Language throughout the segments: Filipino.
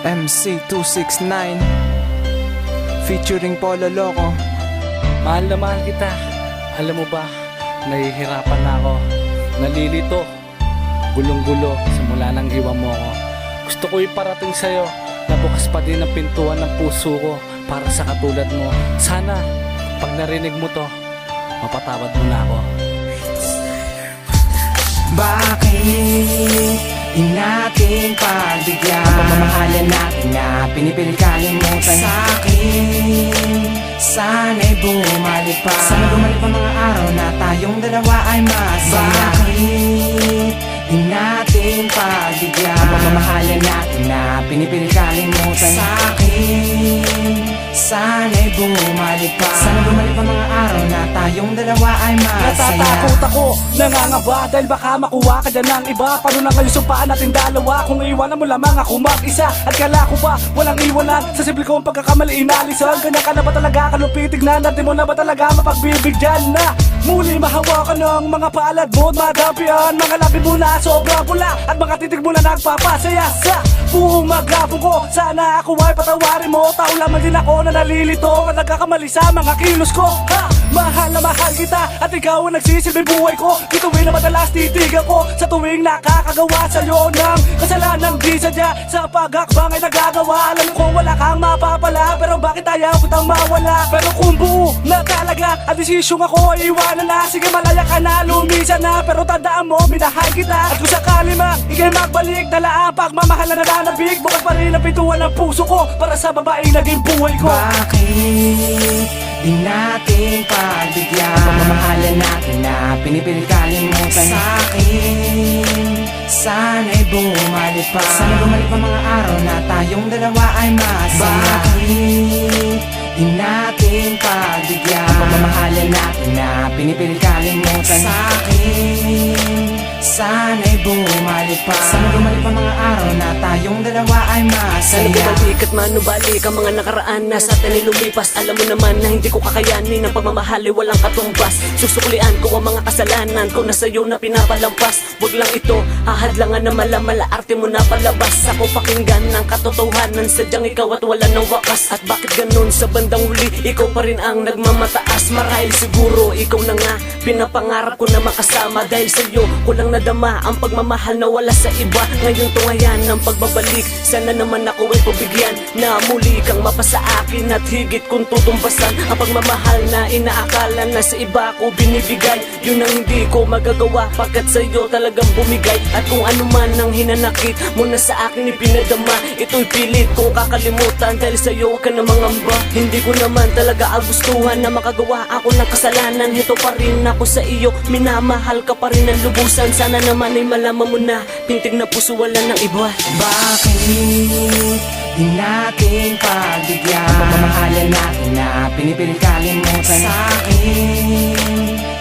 MC269 featuring Polo Loco. Mahal na mahal kita. Alam mo ba, nahihirapan na ako. Nalilito, gulong-gulo simula nang iwan mo ako. Gusto ko iparating sa'yo na bukas pa din ang pintuan ng puso ko para sa katulad mo. Sana, pag narinig mo to, mapatawad mo na ako. Bakit di natin pagbigyan ang pagmamahalan natin na pinipilit kalimutan sa'kin? Sana'y bumalik pa. Sana bumalik pa mga araw na tayong dalawa ay masaya. Bakit di natin pagbigyan ang pagmamahalan natin na pinipilit kalimutan sa'kin? Sana'y bumalik pa. Sana bumalik pa mga araw na tayong dalawa ay masaya. Natatakot ako, nangangaba dahil baka makuha ka dyan ng iba. Paano na ngayon sumpaan natin dalawa kung iwanan mo lamang ako mag-isa? At kala ko ba walang iwanan sa simple kong pagkakamali inalisan? Kanya ka na ba talaga kalupitig na? Di mo na ba talaga mapagbibigyan na? Muli mahawakan ng mga palad mo at madampian. Mga labi mo na sobra pula at mga titig mo na nagpapasaya sa buong maghapon ko. Sana ako ay patawarin mo. Tao lamang din ako na nalilito at nagkakamali sa mga kilos ko. Ha! Mahal na mahal kita at ikaw ang nagsisilbing buhay ko. Gituwin na madalas titigan ko sa tuwing nakakagawa sa'yo ng kasalanan di sadya. Sa paghakbang ay nagagawa. Alam ko wala kang mapapala, pero bakit ayaw kitang mawala? Pero kung buo na talaga at desisyong ako iwanan na, sige malaya ka na, lumisan na. Pero tandaan mo, minahal kita. At kung sakali man ikay magbalik, dala ang pagmamahal na nananabig. Bukas pa rin ang pintuan ng puso ko para sa babaeng naging buhay ko. Bakit di natin pagbigyan ang pagmamahalan natin na pinipilit kalimutan sa'kin? Sana'y bumalik pa. Sana bumalik pa mga araw na tayong dalawa ay masaya. Bakit di natin pagbigyan ang pagmamahalan natin na pinipilit kalimutan sa'kin? Sana'y bumalik pa. Sana bumalik pa mga araw na tayong dalawa ay masaya. Sana bumalik at manubalik ang mga nakaraan na sa atin ay lumipas. Alam mo naman na hindi ko kakayanin ang pagmamahali walang katumbas. Susukulian ko ang mga kasalanan ko na sa'yo na pinapalampas. Huwag lang ito, hahadlangan na malamala, arte mo na palabas. Ako pakinggan ng katotohanan, sadyang ikaw at wala ng wakas. At bakit ganun sa bandang huli, ikaw pa rin ang nagmamataas. Marahil siguro ikaw na nga pinapangarap ko na makasama. Dahil sa'yo ko lang nadama ang pagmamahal na wala sa iba. Ngayon tungayan ng pagbabalik, sana naman ako ay pabigyan na muli kang mapasa akin at higit kong tutumbasan ang pagmamahal na inaakala na sa iba ko binibigay. Yun ang hindi ko magagawa pagkat sa'yo talagang bumigay. At kung ano man ang hinanakit mo na sa akin ipinadama, ito'y pilit kong kakalimutan dahil sa'yo ka na mangamba. Hindi ko naman talaga agustuhan na makagawa ako ng kasalanan. Ito pa rin ako sa iyo, minamahal ka pa rin ng lubusan. Sana naman ay malaman mo na pintig na puso wala ng iba. Bakit di natin pagbigyan ang pagmamahalan natin na pinipilit kalimutan sa'kin?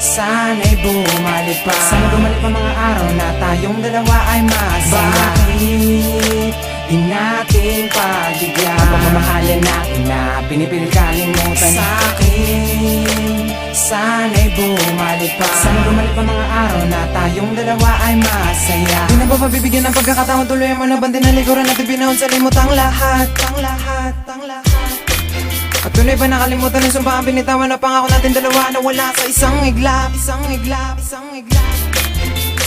Sana'y bumalik pa. Sana bumalik pa mga araw na tayong dalawa ay masaya. Bakit di natin pagbigyan ang pagmamahalan natin na pinipilit kalimutan sa'kin? Sana'y bumalik pa. Sana bumalik pa mga araw na tayong dalawa ay masaya. Di na ba mabibigyan ng pagkakataon, tuloy mo na banda na likuran natin pinahon sa limot ang lahat. At tunay ba nakalimutan ng sumpaan, binitawan na pangako natin dalawa na wala sa isang iglap.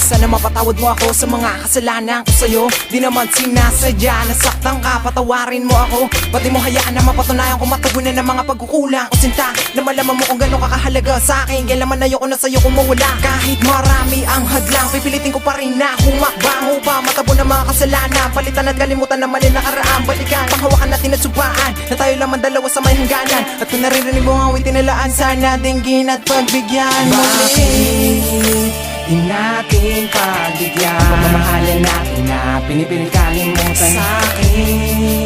Sana mapatawad mo ako sa mga kasalanan ko sa'yo. Di naman sinasadya, nasaktan ka, patawarin mo ako. Pati mo hayaan na mapatunayan kung matugunan ng mga pagkukulang ko sinta. Na malaman mo kung gano'n kakahalaga sa'kin. Kaya naman ayoko na sa'yo kung mawala. Kahit marami ang hadlang, pipilitin ko pa rin na humakbang upang matabo ng mga kasalanan. Palitan at kalimutan na mali nakaraan. Balikan, panghawakan natin at subaan na tayo lamang dalawa sa may hangganan. At kung naririnig mo ang awitin nilaan, sana dinggin at pagbigyan muli. Di natin pagbigyan ang pagmamahalan natin na pinipilit kalimutan sa'kin.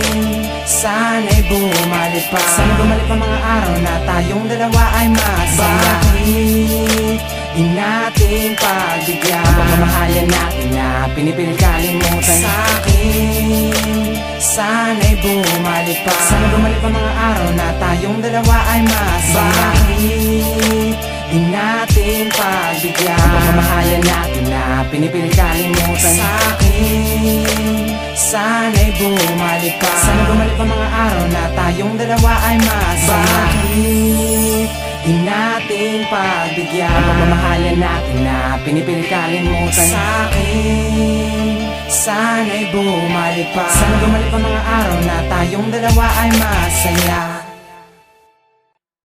Sana'y bumalik pa. Sana bumalik pa mga araw na tayong dalawa ay masaya. Bakit di natin pagbigyan ang pagmamahalan natin na pinipilit kalimutan sa'kin? Sana'y bumalik pa. Sana bumalik pa mga araw na tayong dalawa ay masaya. Bakit di natin pagbigyan ang pagmamahalan natin na pinipilit kalimutan sa'kin? Sana'y bumalik pa. Sana bumalik pa mga araw na tayong dalawa ay masaya. Bakit di natin pagbigyan ang pagmamahalan natin na pinipilit kalimutan sa'kin? Sana'y bumalik pa. Sana bumalik pa mga araw na tayong dalawa ay masaya.